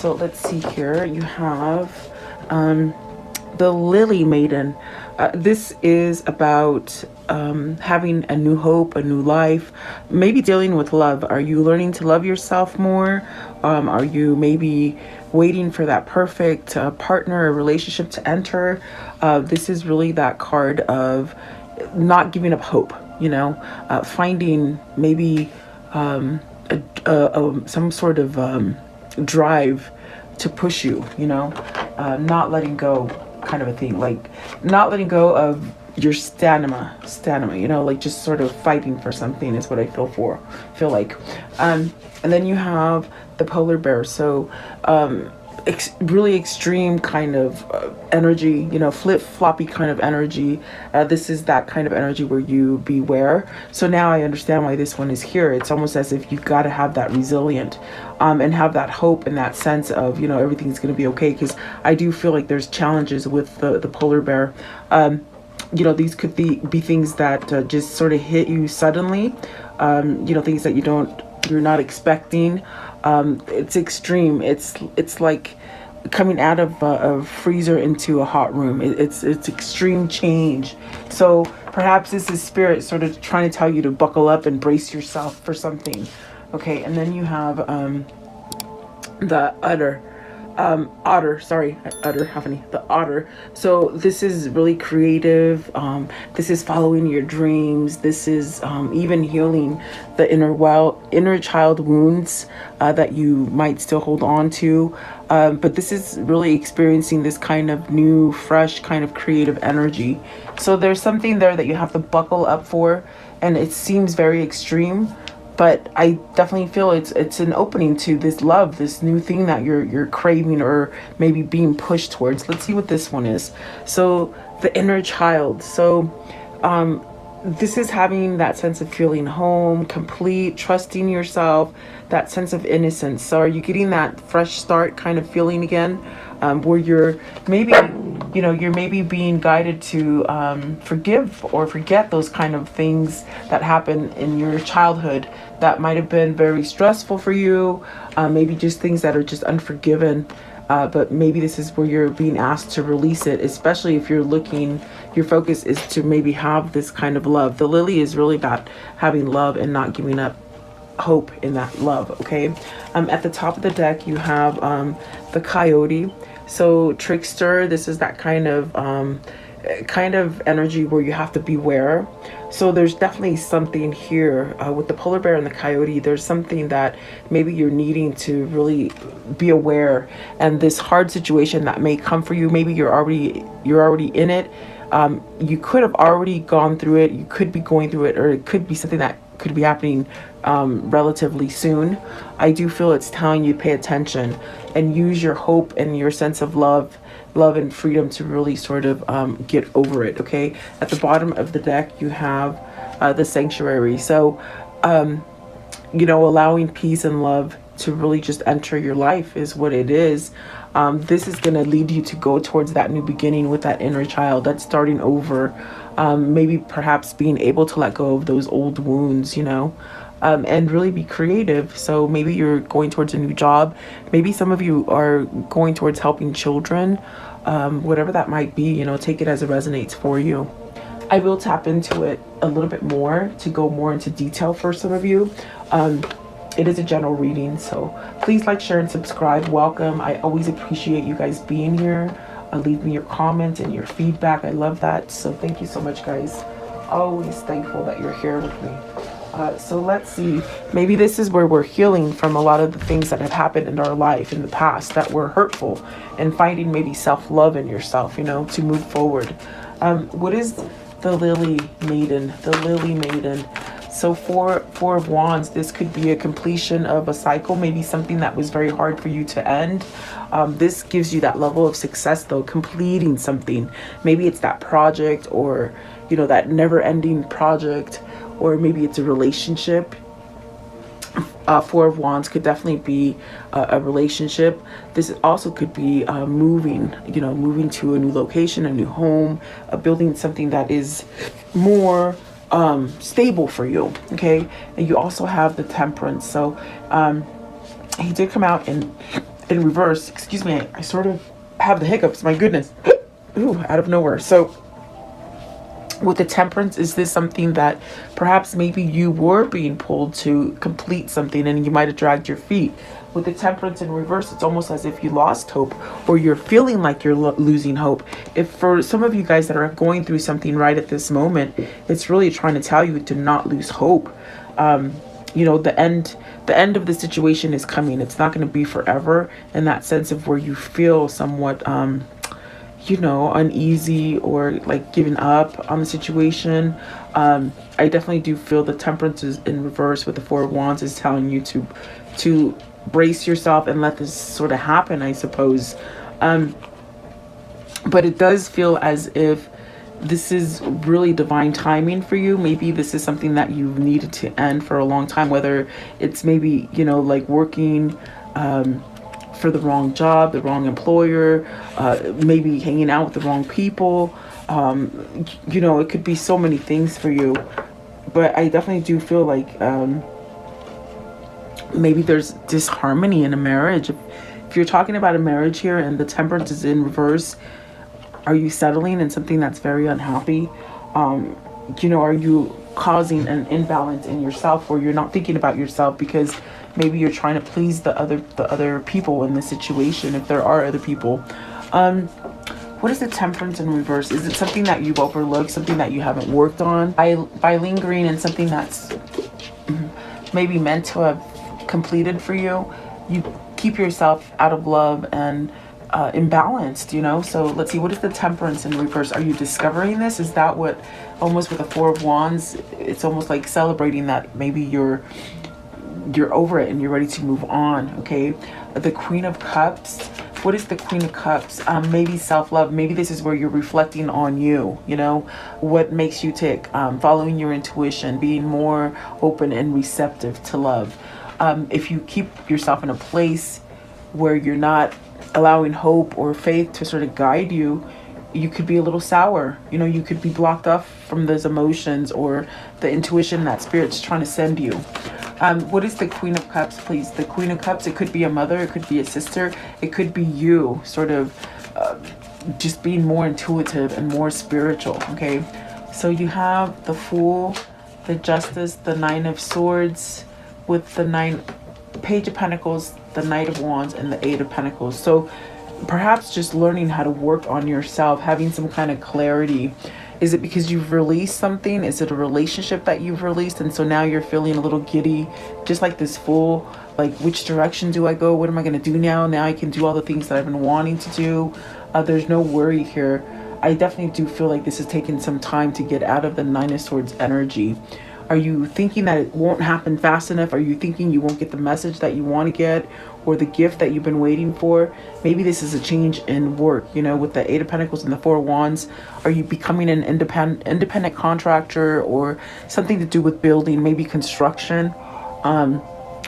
So let's see here. You have the Lily Maiden. This is about having a new hope, a new life, maybe dealing with love. Are you learning to love yourself more? Are you maybe waiting for that perfect partner or relationship to enter? This is really that card of not giving up hope, finding maybe some sort of drive to push you, not letting go, kind of a thing, like not letting go of your stamina, like just sort of fighting for something is what I feel like. And then you have the polar bear. So really extreme kind of energy, flip-floppy kind of energy. This is that kind of energy where you beware. So now I understand why this one is here. It's almost as if you've got to have that resilient and have that hope and that sense of, everything's going to be okay. Because I do feel like there's challenges with the polar bear. These could be things that just sort of hit you suddenly, things that you're not expecting. It's extreme. It's like coming out of a freezer into a hot room. It's extreme change. So perhaps this is spirit sort of trying to tell you to buckle up and brace yourself for something. Okay, and then you have the the otter. So this is really creative. This is following your dreams. This is even healing the inner child wounds that you might still hold on to. But this is really experiencing this kind of new, fresh, kind of creative energy. So there's something there that you have to buckle up for, and it seems very extreme. But I definitely feel it's an opening to this love, this new thing that you're craving or maybe being pushed towards. Let's see what this one is. So the inner child. So this is having that sense of feeling home, complete, trusting yourself, that sense of innocence. So are you getting that fresh start kind of feeling again, where you're maybe being guided to forgive or forget those kind of things that happened in your childhood that might have been very stressful for you, maybe just things that are just unforgiven. But maybe this is where you're being asked to release it, especially if your focus is to maybe have this kind of love. The lily is really about having love and not giving up hope in that love. Okay. At the top of the deck, you have the coyote. So trickster, this is that kind of energy where you have to beware. So there's definitely something here with the polar bear and the coyote. There's something that maybe you're needing to really be aware, and this hard situation that may come for you, maybe you're already in it. You could have already gone through it, you could be going through it, or it could be something that could be happening relatively soon. I do feel it's telling you pay attention and use your hope and your sense of love and freedom to really sort of get over it. Okay, at the bottom of the deck you have the sanctuary. So allowing peace and love to really just enter your life is what it is. This is going to lead you to go towards that new beginning with that inner child, that's starting over, maybe perhaps being able to let go of those old wounds, and really be creative. So maybe you're going towards a new job. Maybe some of you are going towards helping children, whatever that might be, take it as it resonates for you. I will tap into it a little bit more to go more into detail for some of you. It is a general reading, so please like, share, and subscribe. Welcome. I always appreciate you guys being here. Leave me your comments and your feedback. I love that. So thank you so much, guys. Always thankful that you're here with me. So let's see. Maybe this is where we're healing from a lot of the things that have happened in our life in the past that were hurtful, and finding maybe self-love in yourself, to move forward. What is the Lily Maiden? The Lily Maiden. So four of wands, this could be a completion of a cycle, maybe something that was very hard for you to end. This gives you that level of success though, completing something. Maybe it's that project, or that never-ending project, or maybe it's a relationship. Four of wands could definitely be a relationship. This also could be moving to a new location, a new home, building something that is more stable for you. Okay. And you also have the temperance. So he did come out in in reverse, excuse me, I sort of have the hiccups, my goodness. Ooh, out of nowhere. So with the temperance, is this something that perhaps maybe you were being pulled to complete something and you might have dragged your feet? With the temperance in reverse, it's almost as if you lost hope, or you're feeling like you're losing hope. If for some of you guys that are going through something right at this moment, it's really trying to tell you to not lose hope. You know, the end of the situation is coming. It's not going to be forever, in that sense of where you feel somewhat you know, uneasy or like giving up on the situation. I definitely do feel the temperance is in reverse with the Four of Wands is telling you to brace yourself and let this sort of happen, I suppose. But it does feel as if this is really divine timing for you. Maybe this is something that you've needed to end for a long time, whether it's maybe, you know, like working for the wrong job, the wrong employer, maybe hanging out with the wrong people. You know, it could be so many things for you. But I definitely do feel like maybe there's disharmony in a marriage. If you're talking about a marriage here and the temperance is in reverse, are you settling in something that's very unhappy? You know, are you causing an imbalance in yourself, or you're not thinking about yourself because maybe you're trying to please the other people in the situation, if there are other people? What is the temperance in reverse? Is it something that you've overlooked, something that you haven't worked on? By lingering in something that's maybe meant to have completed for you, you keep yourself out of love and imbalanced, you know? So let's see, what is the temperance in reverse? Are you discovering this? Is that what, almost with the Four of Wands, it's almost like celebrating that maybe you're over it and you're ready to move on, okay? The Queen of Cups, what is the Queen of Cups? Maybe self-love. Maybe this is where you're reflecting on you, you know, what makes you tick, following your intuition, being more open and receptive to love. If you keep yourself in a place where you're not allowing hope or faith to sort of guide you, you could be a little sour. You know, you could be blocked off from those emotions or the intuition that Spirit's trying to send you. What is the Queen of Cups, please? The Queen of Cups, it could be a mother, it could be a sister, it could be you sort of just being more intuitive and more spiritual, okay? So you have the Fool, the Justice, the Nine of Swords, with the Page of Pentacles, the Knight of Wands, and the Eight of Pentacles. So perhaps just learning how to work on yourself, having some kind of clarity. Is it because you've released something? Is it a relationship that you've released and so now you're feeling a little giddy, just like this Fool? Like, which direction do I go? What am I going to do now? Now I can do all the things that I've been wanting to do. There's no worry here. I definitely do feel like this has taken some time to get out of the Nine of Swords energy. Are you thinking that it won't happen fast enough? Are you thinking you won't get the message that you want to get or the gift that you've been waiting for? Maybe this is a change in work, you know, with the Eight of Pentacles and the Four of Wands. Are you becoming an independent contractor or something to do with building, maybe construction?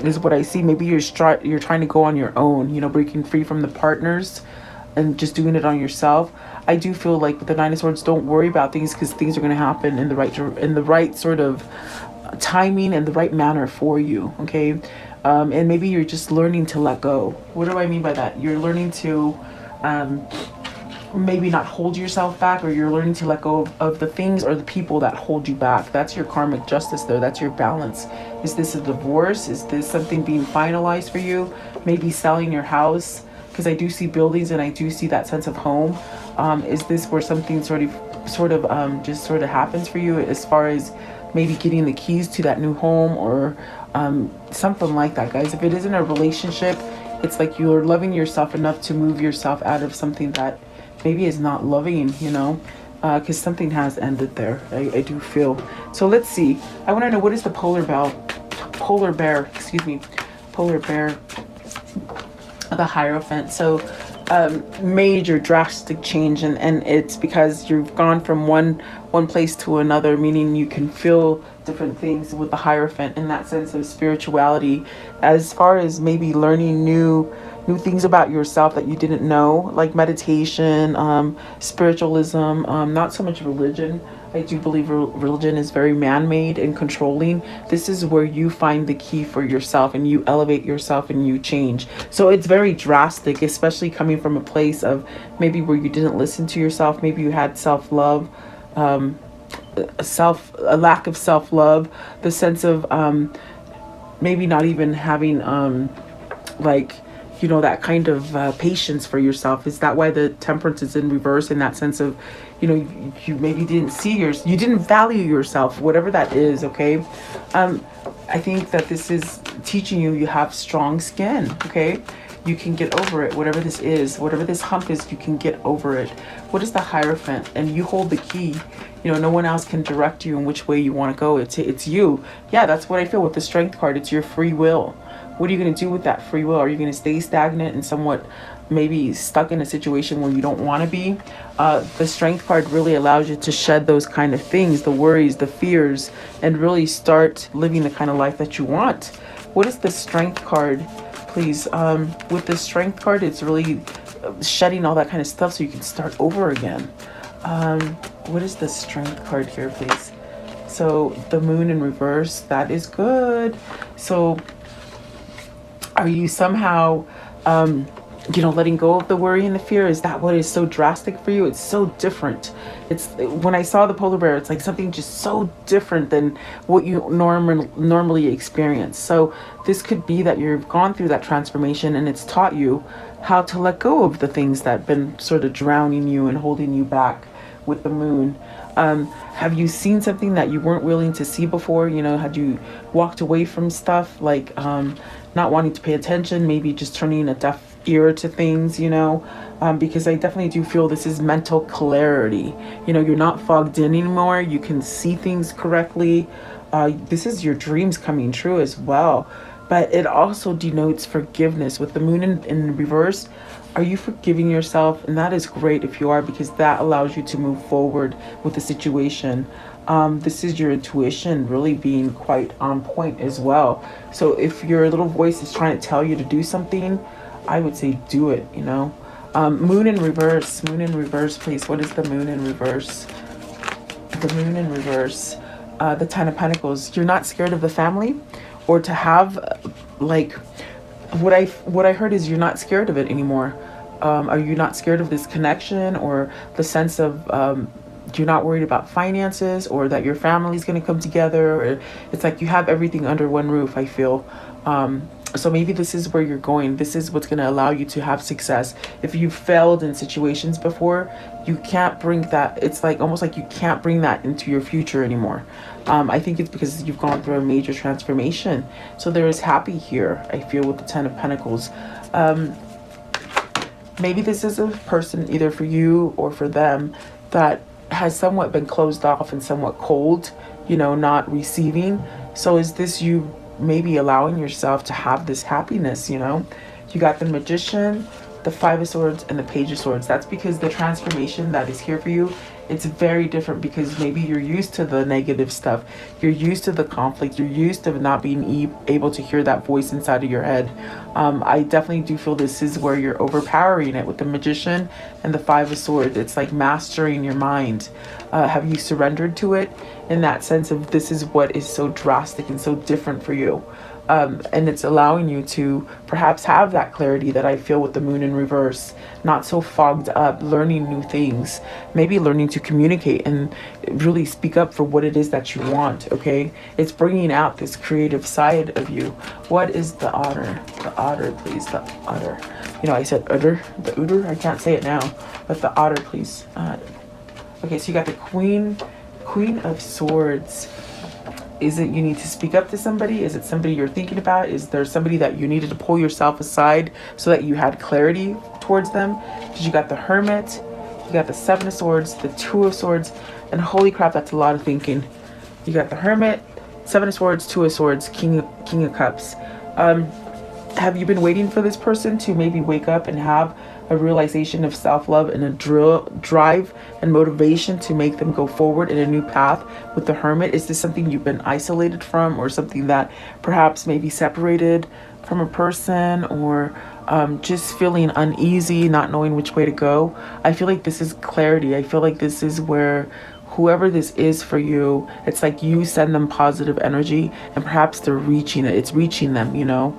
Is what I see. Maybe you're trying to go on your own, you know, breaking free from the partners and just doing it on yourself. I do feel like with the Nine of Swords, don't worry about things because things are going to happen in the right sort of timing and the right manner for you, okay? And maybe you're just learning to let go. What do I mean by that? You're learning to maybe not hold yourself back, or you're learning to let go of the things or the people that hold you back. That's your karmic justice there. That's your balance. Is this a divorce? Is this something being finalized for you? Maybe selling your house, because I do see buildings and I do see that sense of home. Is this where something sort of just happens for you, as far as maybe getting the keys to that new home or something like that, guys? If it isn't a relationship, it's like you're loving yourself enough to move yourself out of something that maybe is not loving, you know, because something has ended there. I do feel. So let's see. I want to know, what is the polar bear, the Hierophant. So major drastic change, and it's because you've gone from one place to another, meaning you can feel different things with the Hierophant in that sense of spirituality, as far as maybe learning new things about yourself that you didn't know, like meditation, spiritualism, not so much religion, I do believe religion is very man-made and controlling. This is where you find the key for yourself and you elevate yourself and you change. So it's very drastic, especially coming from a place of maybe where you didn't listen to yourself. Maybe you had self-love, a lack of self-love, the sense of maybe not even having like, you know, that kind of patience for yourself. Is that why the temperance is in reverse, in that sense of, you know, you maybe didn't see you didn't value yourself, whatever that is. Okay. I think that this is teaching you, you have strong skin. Okay. You can get over it, whatever this is, whatever this hump is, you can get over it. What is the Hierophant? And you hold the key. You know, no one else can direct you in which way you want to go. It's you. Yeah, that's what I feel with the Strength card. It's your free will. What are you going to do with that free will? Are you going to stay stagnant and somewhat maybe stuck in a situation where you don't want to be? The Strength card really allows you to shed those kind of things, the worries, the fears, and really start living the kind of life that you want. What is the Strength card, please? With the Strength card, it's really shedding all that kind of stuff so you can start over again. What is the Strength card here, please? So the Moon in reverse, that is good. So are you somehow, you know, letting go of the worry and the fear? Is that what is so drastic for you? It's so different. It's, when I saw the polar bear, it's like something just so different than what you normally experience. So this could be that you've gone through that transformation and it's taught you how to let go of the things that have been sort of drowning you and holding you back with the Moon. Have you seen something that you weren't willing to see before? You know, had you walked away from stuff, like not wanting to pay attention, maybe just turning a deaf ear to things, you know? Because I definitely do feel this is mental clarity. You know, you're not fogged in anymore. You can see things correctly. This is your dreams coming true as well. But it also denotes forgiveness. With the Moon in reverse, are you forgiving yourself? And that is great if you are, because that allows you to move forward with the situation. This is your intuition really being quite on point as well. So if your little voice is trying to tell you to do something, I would say do it, you know. Moon in reverse, please. What is the Moon in reverse? The Moon in reverse, the Ten of Pentacles. You're not scared of the family, or to have, like, what I heard is you're not scared of it anymore. Are you not scared of this connection, or the sense of you're not worried about finances, or that your family's going to come together? Or it's like you have everything under one roof, I feel. So maybe this is where you're going. This is what's going to allow you to have success. If you've failed in situations before, you can't bring that. It's like almost like you can't bring that into your future anymore. I think it's because you've gone through a major transformation. So there is happy here, I feel, with the Ten of Pentacles. Maybe this is a person, either for you or for them, that has somewhat been closed off and somewhat cold, you know, not receiving. So is this you maybe allowing yourself to have this happiness? You know, you got the Magician, the Five of Swords, and the Page of Swords. That's because the transformation that is here for you, it's very different, because maybe you're used to the negative stuff. You're used to the conflict. You're used to not being able to hear that voice inside of your head. I definitely do feel this is where you're overpowering it with the Magician and the Five of Swords. It's like mastering your mind. Have you surrendered to it in that sense of this is what is so drastic and so different for you? And it's allowing you to perhaps have that clarity that I feel with the Moon in reverse, not so fogged up, learning new things, maybe learning to communicate and really speak up for what it is that you want. Okay, it's bringing out this creative side of you. What is the Otter? The Otter, please. The Otter. You know, I said Otter, the Otter. I can't say it now, but the Otter, please. Okay, so you got the Queen of Swords. Is it you need to speak up to somebody? Is it somebody you're thinking about? Is there somebody that you needed to pull yourself aside so that you had clarity towards them? Because you got the Hermit, you got the Seven of Swords, the Two of Swords, and holy crap, that's a lot of thinking. You got the Hermit, Seven of Swords, Two of Swords, King of Cups. Have you been waiting for this person to maybe wake up and have a realization of self-love and a drive and motivation to make them go forward in a new path with the Hermit? Is this something you've been isolated from, or something that perhaps maybe separated from a person, or just feeling uneasy, not knowing which way to go? I feel like this is clarity. I feel like this is where whoever this is for you, it's like you send them positive energy, and perhaps they're reaching it. It's reaching them, you know.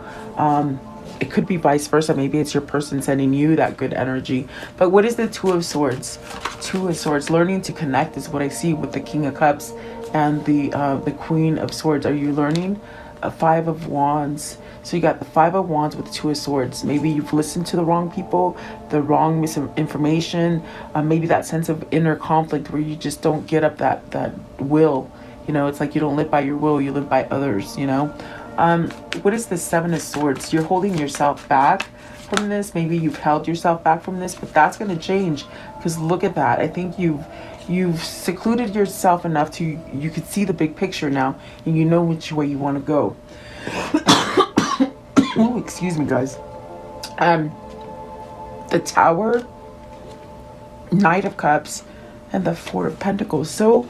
It could be vice versa. Maybe it's your person sending you that good energy. But what is the Two of Swords? Two of Swords. Learning to connect is what I see with the King of Cups and the Queen of Swords. Are you learning? A Five of Wands. So you got the Five of Wands with the Two of Swords. Maybe you've listened to the wrong people, the wrong misinformation, maybe that sense of inner conflict where you just don't get up that will. You know, it's like you don't live by your will, you live by others, you know. What is the Seven of Swords? You're holding yourself back from this. Maybe you've held yourself back from this, but that's going to change, because look at that. I think you've secluded yourself enough to you could see the big picture now, and you know which way you want to go. Oh, excuse me, guys. The Tower, Knight of Cups, and the Four of Pentacles. So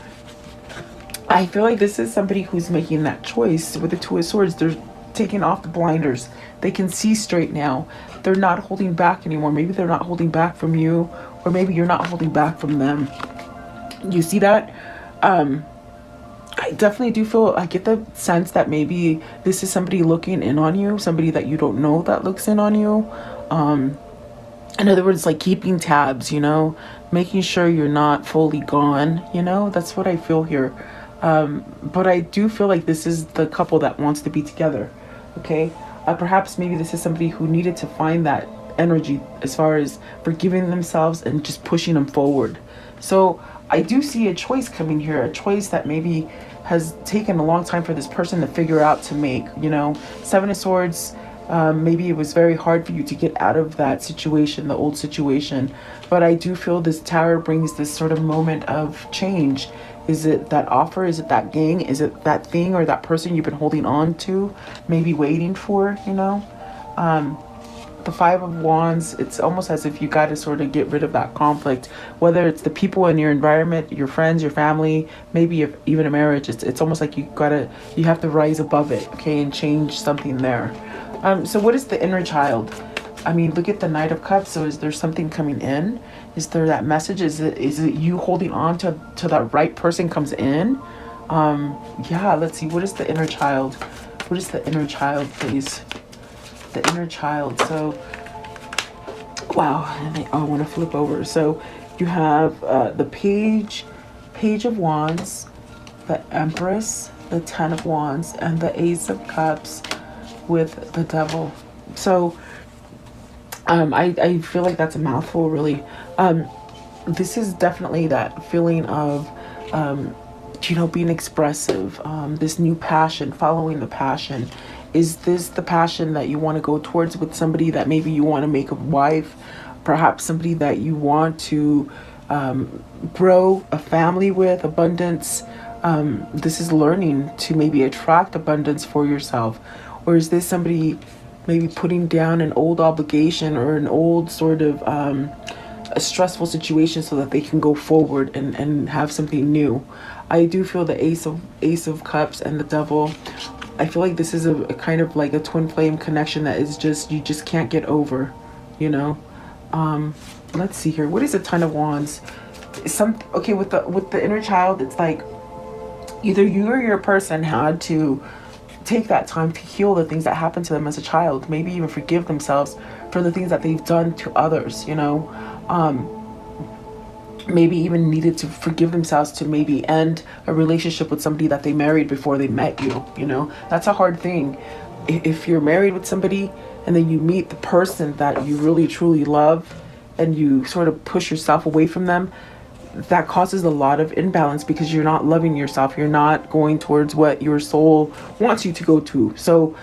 I feel like this is somebody who's making that choice with the Two of Swords. They're taking off the blinders. They can see straight now. They're not holding back anymore. Maybe they're not holding back from you, or maybe you're not holding back from them. You see that? I definitely do feel, I get the sense that maybe this is somebody looking in on you, somebody that you don't know that looks in on you. In other words, like keeping tabs, you know, making sure you're not fully gone, you know, that's what I feel here. But I do feel like this is the couple that wants to be together, okay? Perhaps maybe this is somebody who needed to find that energy as far as forgiving themselves and just pushing them forward. So I do see a choice coming here, a choice that maybe has taken a long time for this person to figure out to make, you know. Seven of Swords, maybe it was very hard for you to get out of that situation, the old situation. But I do feel this Tower brings this sort of moment of change. Is it that offer? Is it that gang? Is it that thing or that person you've been holding on to, maybe waiting for, you know? The Five of Wands, it's almost as if you got to sort of get rid of that conflict, whether it's the people in your environment, your friends, your family, maybe if even a marriage. It's almost like you have to rise above it, okay, and change something there. So what is the inner child? I mean, look at the Knight of Cups. So is there something coming in? Is there that message? Is it you holding on to that right person comes in? Yeah, let's see. What is the inner child? What is the inner child, please? The inner child. So, wow. And I want to flip over. So you have the Page of Wands, the Empress, the Ten of Wands, and the Ace of Cups with the Devil. So I feel like that's a mouthful, really. This is definitely that feeling of you know, being expressive, this new passion, following the passion. Is this the passion that you want to go towards with somebody that maybe you want to make a wife, perhaps somebody that you want to grow a family with, abundance? This is learning to maybe attract abundance for yourself. Or is this somebody maybe putting down an old obligation or an old sort of a stressful situation so that they can go forward and have something new? I do feel the Ace of Cups and the Devil. I feel like this is a kind of like a twin flame connection that is just, you just can't get over, you know. Let's see here. What is the Ten of Wands? Okay, with the inner child, it's like either you or your person had to take that time to heal the things that happened to them as a child, maybe even forgive themselves for the things that they've done to others, you know. Maybe even needed to forgive themselves to maybe end a relationship with somebody that they married before they met you, you know. That's a hard thing. If you're married with somebody and then you meet the person that you really truly love and you sort of push yourself away from them, that causes a lot of imbalance because you're not loving yourself. You're not going towards what your soul wants you to go to. So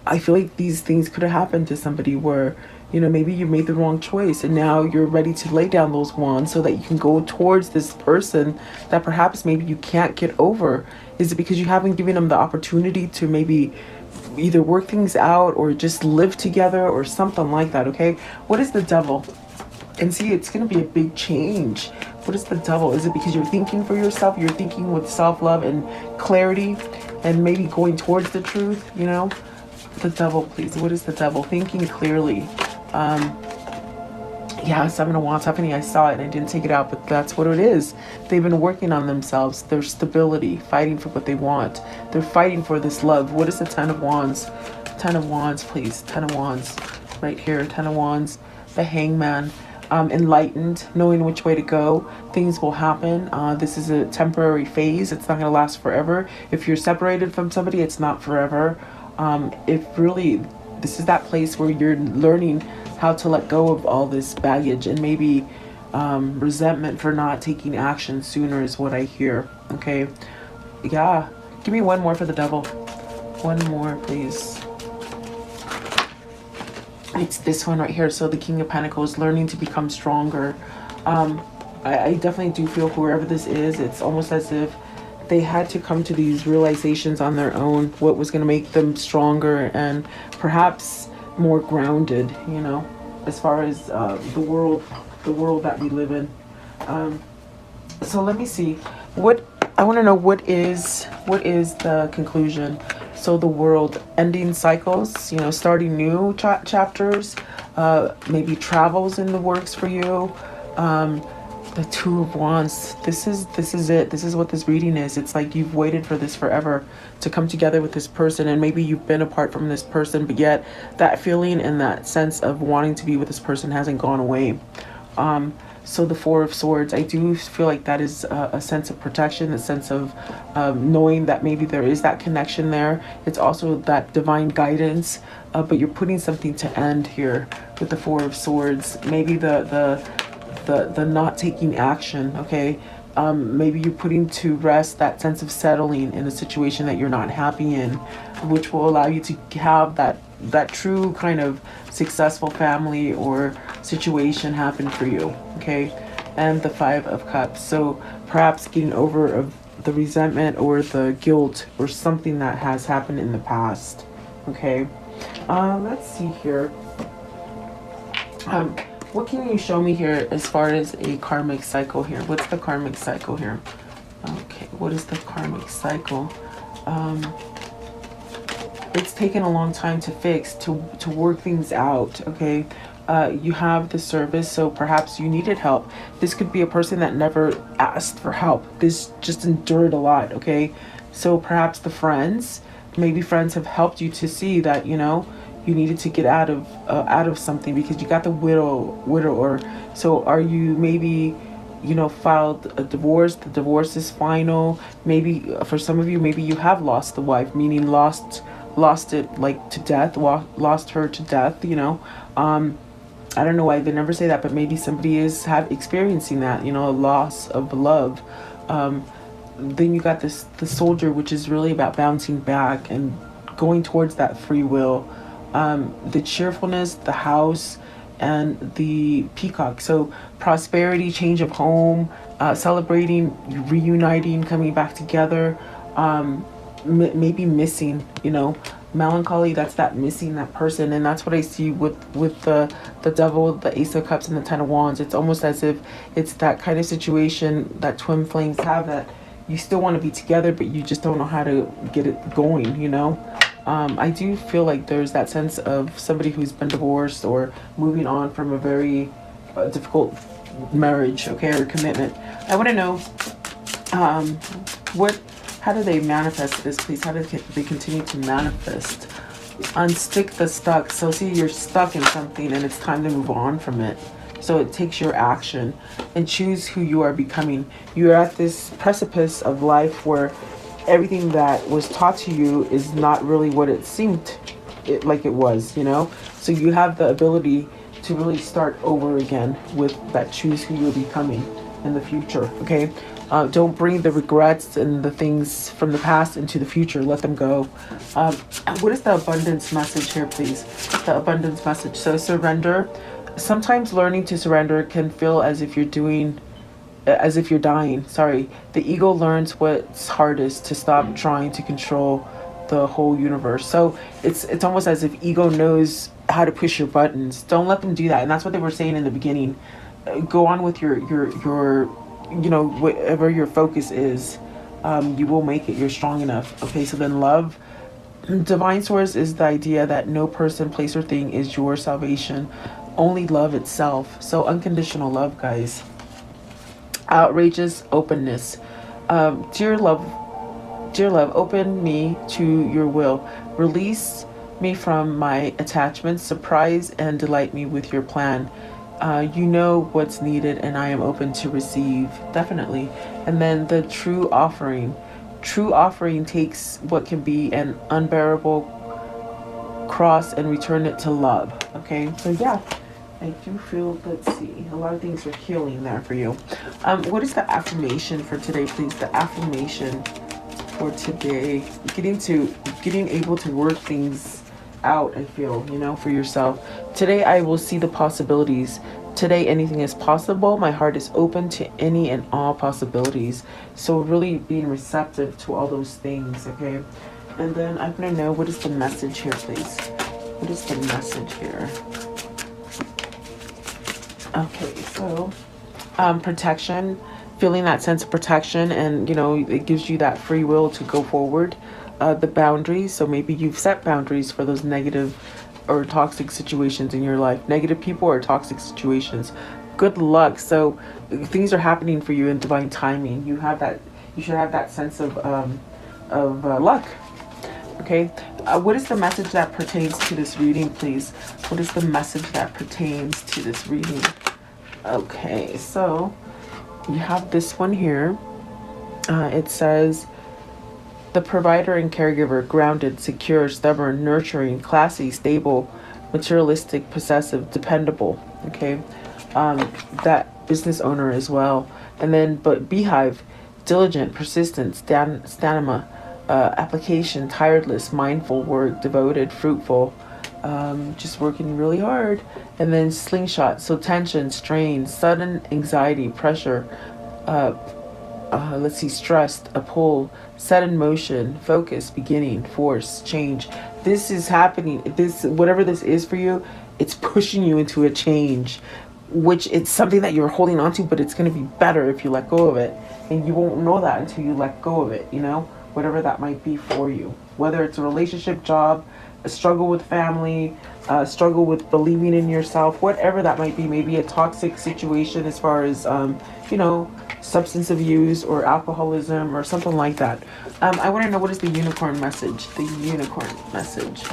I feel like these things could have happened to somebody where, you know, maybe you made the wrong choice and now you're ready to lay down those wands so that you can go towards this person that perhaps maybe you can't get over. Is it because you haven't given them the opportunity to maybe either work things out or just live together or something like that, okay? What is the Devil? And see, it's going to be a big change. What is the Devil? Is it because you're thinking for yourself? You're thinking with self-love and clarity and maybe going towards the truth, you know? The Devil, please. What is the Devil? Thinking clearly. Yeah, Seven of Wands happening. I saw it and I didn't take it out, but that's what it is. They've been working on themselves, their stability, fighting for what they want. They're fighting for this love. What is the Ten of Wands? Ten of Wands, please. Ten of Wands, right here. Ten of Wands, the Hangman. Enlightened, knowing which way to go. Things will happen. This is a temporary phase. It's not going to last forever. If you're separated from somebody, it's not forever. If really, this is that place where you're learning how to let go of all this baggage and maybe resentment for not taking action sooner is what I hear. Okay. Yeah. Give me one more for the Devil. One more, please. It's this one right here. So the King of Pentacles, learning to become stronger. I definitely do feel whoever this is, it's almost as if they had to come to these realizations on their own, what was going to make them stronger and perhaps more grounded, you know, as far as the world that we live in. So let me see what I want to know. What is the conclusion? So the world, ending cycles, you know, starting new chapters, maybe travels in the works for you. The Two of Wands. This is it. This is what this reading is. It's like you've waited for this forever to come together with this person, and maybe you've been apart from this person, but yet that feeling and that sense of wanting to be with this person hasn't gone away. So the Four of Swords, I do feel like that is a sense of protection, a sense of knowing that maybe there is that connection there. It's also that divine guidance, but you're putting something to end here with the Four of Swords. Maybe the not taking action, okay? Maybe you're putting to rest that sense of settling in a situation that you're not happy in, which will allow you to have that true kind of successful family or situation happen for you, okay? And the Five of Cups. So perhaps getting over of the resentment or the guilt or something that has happened in the past, okay? Let's see here. What can you show me here as far as a karmic cycle here? What's the karmic cycle here? Okay, what is the karmic cycle? It's taken a long time to fix, to work things out, okay? You have the Service, so perhaps you needed help. This could be a person that never asked for help. This just endured a lot, okay? So perhaps the friends, maybe friends have helped you to see that, you know, you needed to get out of something because you got the widower. So are you maybe, you know, filed a divorce? The divorce is final. Maybe for some of you, maybe you have lost the wife, meaning lost it like to death, lost her to death, you know. I don't know why they never say that, but maybe somebody is experiencing that, you know, a loss of love. Then you got the Soldier, which is really about bouncing back and going towards that free will. The Cheerfulness, the House, and the Peacock. So prosperity, change of home, celebrating, reuniting, coming back together. Maybe missing, you know, melancholy. That's that missing that person, and that's what I see with the Devil, the Ace of Cups, and the Ten of Wands. It's almost as if it's that kind of situation that twin flames have, that you still want to be together, but you just don't know how to get it going, you know. I do feel like there's that sense of somebody who's been divorced or moving on from a very difficult marriage, okay, or commitment. I want to know how do they manifest this, please? How do they continue to manifest? Unstick the stuck. So see, you're stuck in something and it's time to move on from it. So it takes your action and choose who you are becoming. You're at this precipice of life where everything that was taught to you is not really what it seemed like it was, you know? So you have the ability to really start over again with that choose who you're becoming in the future, okay? Don't bring the regrets and the things from the past into the future. Let them go. What is the abundance message here, please? The abundance message. So surrender. Sometimes learning to surrender can feel as if you're dying. Sorry. The ego learns what's hardest, to stop trying to control the whole universe. So it's almost as if ego knows how to push your buttons. Don't let them do that. And that's what they were saying in the beginning. Go on with your you know, whatever your focus is, you will make it. You're strong enough. Okay, so then love. Divine Source is the idea that no person, place, or thing is your salvation. only love itself. So unconditional love, guys. Outrageous openness. Dear love, dear love, open me to your will. Release me from my attachments. Surprise and delight me with your plan. You know what's needed, and I am open to receive. Definitely. And then the true offering. True offering takes what can be an unbearable cross and return it to love. Okay, so yeah, I do feel, let's see, a lot of things are healing there for you. What is the affirmation for today, please? The affirmation for today, getting able to work things out, I feel, you know, for yourself. Today I will see the possibilities. Today anything is possible. My heart is open to any and all possibilities. So really being receptive to all those things, okay? And then I'm gonna know, what is the message here, please? What is the message here? Okay, so protection, feeling that sense of protection, and you know, it gives you that free will to go forward. The boundaries, so maybe you've set boundaries for those negative or toxic situations in your life, negative people or toxic situations. Good luck. So things are happening for you in divine timing. You should have that sense of luck. Okay, what is the message that pertains to this reading, please? What is the message that pertains to this reading? Okay, so you have this one here. It says, the provider and caregiver, grounded, secure, stubborn, nurturing, classy, stable, materialistic, possessive, dependable. Okay, that business owner as well. And then, but beehive, diligent, persistent, stamina, application, tireless, mindful, work, devoted, fruitful, just working really hard. And then slingshot, so tension, strain, sudden anxiety, pressure, let's see, stressed, a pull, set in motion, focus, beginning, force, change. This is happening. This, whatever this is for you, it's pushing you into a change, which it's something that you're holding on to, but it's going to be better if you let go of it. And you won't know that until you let go of it, you know, whatever that might be for you, whether it's a relationship, job, a struggle with family, struggle with believing in yourself, whatever that might be. Maybe a toxic situation as far as, you know, substance abuse or alcoholism or something like that. I want to know, what is the unicorn message? The unicorn message.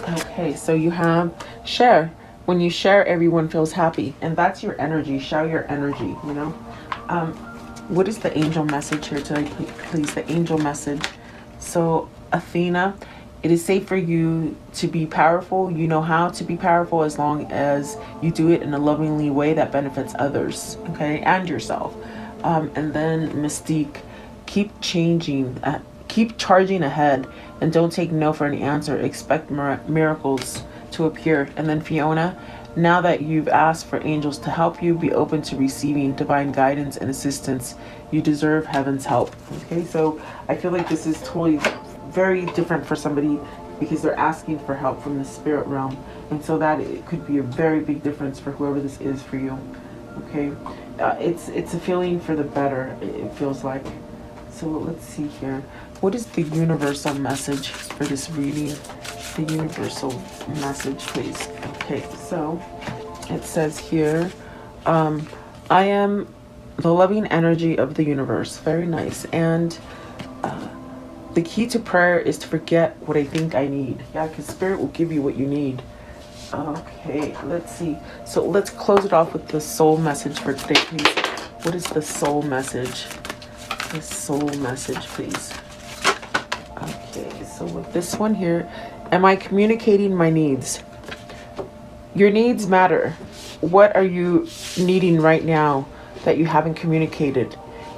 Okay, so you have share. When you share, everyone feels happy, and that's your energy. Share your energy, you know. What is the angel message here today, please? The angel message. So Athena, it is safe for you to be powerful. You know how to be powerful as long as you do it in a lovingly way that benefits others, okay, and yourself. And then Mystique, keep charging ahead, and don't take no for any answer. Expect miracles to appear. And then Fiona, now that you've asked for angels to help you, be open to receiving divine guidance and assistance. You deserve heaven's help. Okay, so I feel like this is totally very different for somebody, because they're asking for help from the spirit realm, and so that it could be a very big difference for whoever this is for you. Okay, it's a feeling for the better, it feels like. So let's see here, what is the universal message for this reading? The universal message, please. Okay, so it says here, I am the loving energy of the universe. Very nice. And the key to prayer is to forget what I think I need. Yeah, because spirit will give you what you need. Okay, let's see. So let's close it off with the soul message for today, please. What is the soul message? The soul message, please. Okay, so with this one here, am I communicating my needs? Your needs matter. What are you needing right now that you haven't communicated?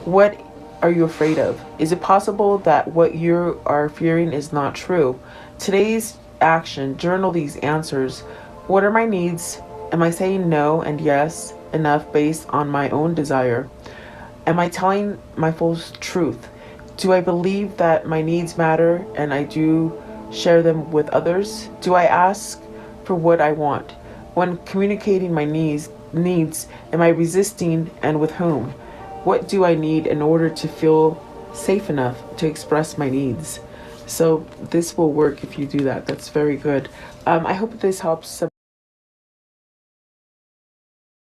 What are you afraid of? Is it possible that what you are fearing is not true? Today's action, journal these answers. What are my needs? Am I saying no and yes enough based on my own desire? Am I telling my full truth? Do I believe that my needs matter and I do share them with others? Do I ask for what I want? When communicating my needs, am I resisting, and with whom? What do I need in order to feel safe enough to express my needs? So this will work if you do that. That's very good. I hope this helps.